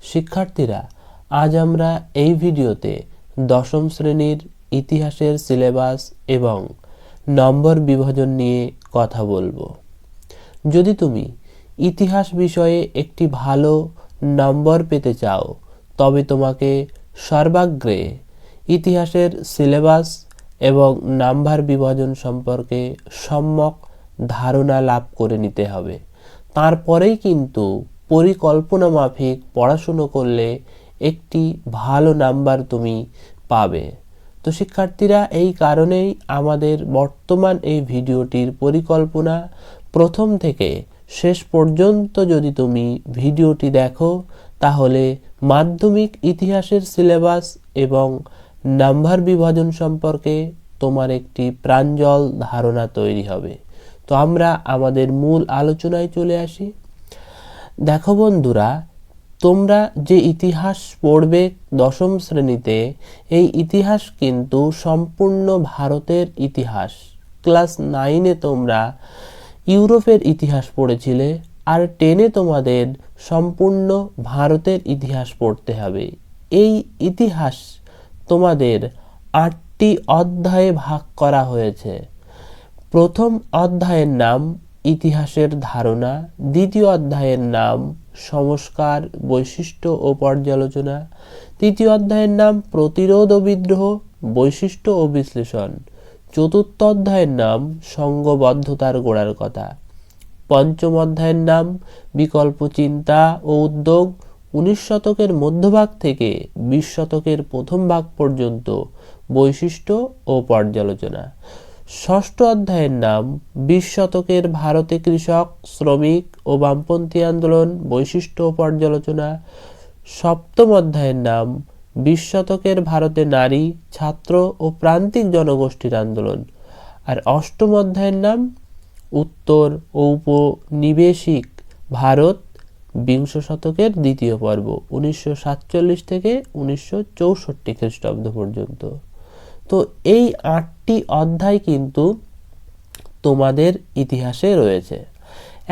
শিক্ষার্থীরা, আজ আমরা এই ভিডিওতে দশম শ্রেণীর ইতিহাসের সিলেবাস এবং নম্বর বিভাজন নিয়ে কথা বলবো। যদি তুমি ইতিহাস বিষয়ে একটি ভালো নম্বর পেতে চাও, তবে তোমাকে সর্বাগ্রে ইতিহাসের সিলেবাস এবং নাম্বার বিভাজন সম্পর্কে সম্যক ধারণা লাভ করে নিতে হবে। তারপরেই কিন্তু পরিকল্পনা মাফিক পড়াশুনো করলে একটি ভালো নাম্বার তুমি পাবে। তো শিক্ষার্থীরা, এই কারণেই আমাদের বর্তমান এই ভিডিওটির পরিকল্পনা প্রথম থেকে শেষ পর্যন্ত যদি তুমি ভিডিওটি দেখো, তাহলে মাধ্যমিক ইতিহাসের সিলেবাস এবং নাম্বার বিভাজন সম্পর্কে তোমার একটি প্রাঞ্জল ধারণা তৈরি হবে। তো আমরা আমাদের মূল আলোচনায় চলে আসি। দেখো বন্ধুরা, তোমরা যে ইতিহাস পড়বে দশম শ্রেণীতে, এই ইতিহাস কিন্তু সম্পূর্ণ ভারতের ইতিহাস। ক্লাস 9-এ তোমরা ইউরোপের ইতিহাস পড়েছিলে, আর 10-এ তোমাদের সম্পূর্ণ ভারতের ইতিহাস পড়তে হবে। এই ইতিহাস তোমাদের 8টি অধ্যায়ে ভাগ করা হয়েছে। প্রথম অধ্যায়ের নাম ইতিহাসের ধারণা, দ্বিতীয় অধ্যায়ের নাম সংস্কার, বৈশিষ্ট্য ও পর্যালোচনা, তৃতীয় অধ্যায়ের নাম প্রতিরোধ ও বিদ্রোহ, বৈশিষ্ট্য ও বিশ্লেষণ, চতুর্থ অধ্যায়ের নাম সংঘবদ্ধতার গোড়ার কথা, পঞ্চম অধ্যায়ের নাম বিকল্প চিন্তা ও উদ্যোগ, 19 শতকের মধ্যভাগ থেকে 20 শতকের প্রথম ভাগ পর্যন্ত বৈশিষ্ট্য ও পর্যালোচনা, ষষ্ঠ অধ্যায়ের নাম 20 শতকের ভারতে কৃষক, শ্রমিক ও বামপন্থী আন্দোলন, বৈশিষ্ট্য ও পর্যালোচনা, সপ্তম অধ্যায়ের নাম 20 শতকের ভারতে নারী, ছাত্র ও প্রান্তিক জনগোষ্ঠীর আন্দোলন, আর অষ্টম অধ্যায়ের নাম উত্তর ও উপনিবেশিক ভারত, বিংশ শতকের দ্বিতীয় পর্ব, 1947 থেকে 1964 খ্রিস্টাব্দ পর্যন্ত। তো এই 8টি অধ্যায় কিন্তু তোমাদের ইতিহাসে রয়েছে।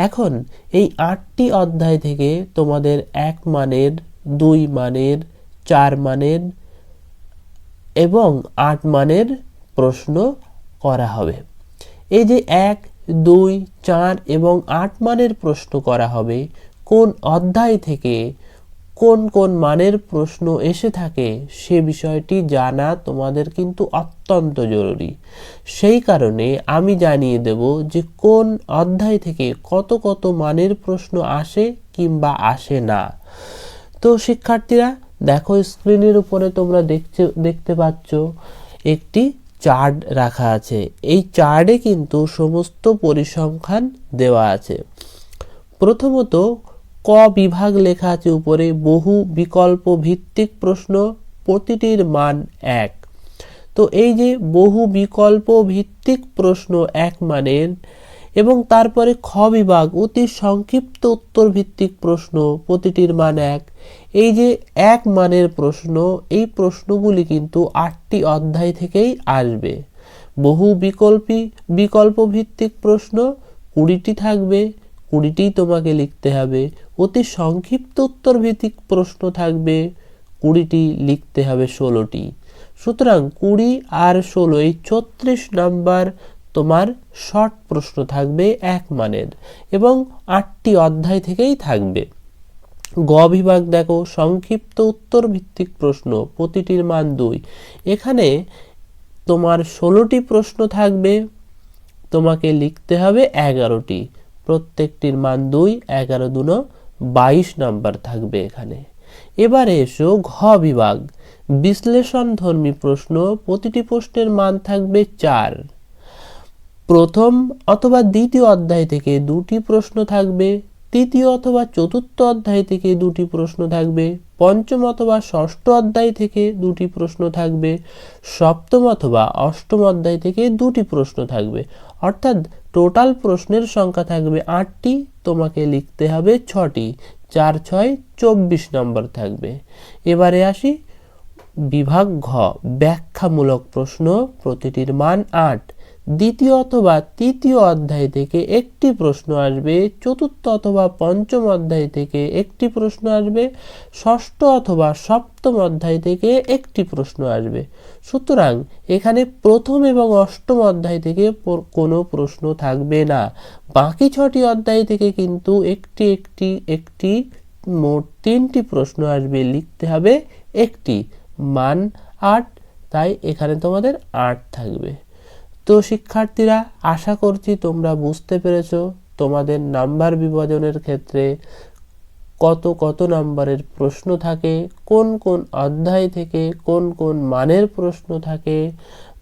এখন এই 8টি অধ্যায় থেকে তোমাদের 1 মানের, 2 মানের, 4 মানের এবং 8 মানের প্রশ্ন করা হবে। এই যে 1, 2, 4 এবং 8 মানের প্রশ্ন করা হবে, কোন অধ্যায় থেকে কোন কোন মানের প্রশ্ন এসে থাকে সে বিষয়টি জানা তোমাদের কিন্তু অত্যন্ত জরুরি। সেই কারণে আমি জানিয়ে দেব যে কোন অধ্যায় থেকে কত কত মানের প্রশ্ন আসে কিংবা আসে না। তো শিক্ষার্থীরা দেখো, স্ক্রিনের উপরে তোমরা দেখতে পাচ্ছ একটি চার্ট রাখা আছে। এই চার্টে কিন্তু সমস্ত পরিসংখ্যান দেওয়া আছে। প্রথমত ক বিভাগ লেখা আছে উপরে, বহু বিকল্প ভিত্তিক প্রশ্ন, প্রতিটির মান 1। তো এই যে বহু বিকল্প ভিত্তিক প্রশ্ন 1 মানের, এবং তারপরে খ বিভাগ অতি সংক্ষিপ্ত উত্তর ভিত্তিক প্রশ্ন, প্রতিটির মান 1। এই যে 1 মানের প্রশ্ন, এই প্রশ্নগুলি কিন্তু 8টি অধ্যায় থেকেই আসবে। বহু বিকল্প ভিত্তিক প্রশ্ন 20টি থাকবে, 20টিই তোমাকে লিখতে হবে। অতি সংক্ষিপ্ত উত্তর ভিত্তিক প্রশ্ন থাকবে, 20টি লিখতে হবে 16টি। সুতরাং 20 আর 16 এই 34 নাম্বার তোমার শর্ট প্রশ্ন থাকবে 1 মানের, এবং 8টি অধ্যায় থেকেই থাকবে। গ বিভাগ দেখো, সংক্ষিপ্ত উত্তর ভিত্তিক প্রশ্ন, প্রতিটির মান 2। এখানে তোমার 16টি প্রশ্ন থাকবে, তোমাকে লিখতে হবে 11টি, প্রত্যেকটির মান 2, 11 2 22 নাম্বার থাকবে এখানে। এবারে এসো ঘ বিভাগ, বিশ্লেষণধর্মী প্রশ্ন, প্রতিটি প্রশ্নের মান থাকবে 4। প্রথম অথবা দ্বিতীয় অধ্যায় থেকে 2টি প্রশ্ন থাকবে, তৃতীয় অথবা চতুর্থ অধ্যায় থেকে 2টি প্রশ্ন থাকবে, পঞ্চম অথবা ষষ্ঠ অধ্যায় থেকে 2টি প্রশ্ন থাকবে, সপ্তম অথবা অষ্টম অধ্যায় থেকে 2টি প্রশ্ন থাকবে। অর্থাৎ টোটাল প্রশ্নের সংখ্যা থাকবে 8টি, তোমাকে লিখতে হবে 6টি, 4 6 24 নম্বর থাকবে। এবারে আসি বিভাগ ঘ, ব্যাখ্যামূলক প্রশ্ন, প্রতিটির মান 8। দ্বিতীয় অথবা তৃতীয় অধ্যায় থেকে একটি প্রশ্ন আসবে, চতুর্থ অথবা পঞ্চম অধ্যায় থেকে একটি প্রশ্ন আসবে, ষষ্ঠ অথবা সপ্তম অধ্যায় থেকে একটি প্রশ্ন আসবে। সুতরাং এখানে প্রথম এবং অষ্টম অধ্যায় থেকে কোনো প্রশ্ন থাকবে না। বাকি 6টি অধ্যায় থেকে কিন্তু একটি মোট 3টি প্রশ্ন আসবে, লিখতে হবে একটি, মান 8, তাই এখানে তোমাদের 8 থাকবে। তো শিক্ষার্থীরা, আশা করছি তোমরা বুঝতে পেরেছো তোমাদের নাম্বার বিভাজনের ক্ষেত্রে কত নাম্বারের প্রশ্ন থাকে, কোন কোন অধ্যায় থেকে কোন কোন মানের প্রশ্ন থাকে।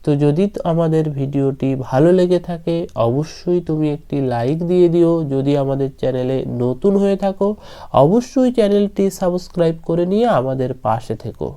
তো যদি আমাদের ভিডিওটি ভালো লেগে থাকে অবশ্যই তুমি একটি লাইক দিয়ে দিও। যদি আমাদের চ্যানেলে নতুন হয়ে থাকো অবশ্যই চ্যানেলটি সাবস্ক্রাইব করে নিয়ে আমাদের পাশে থেকো।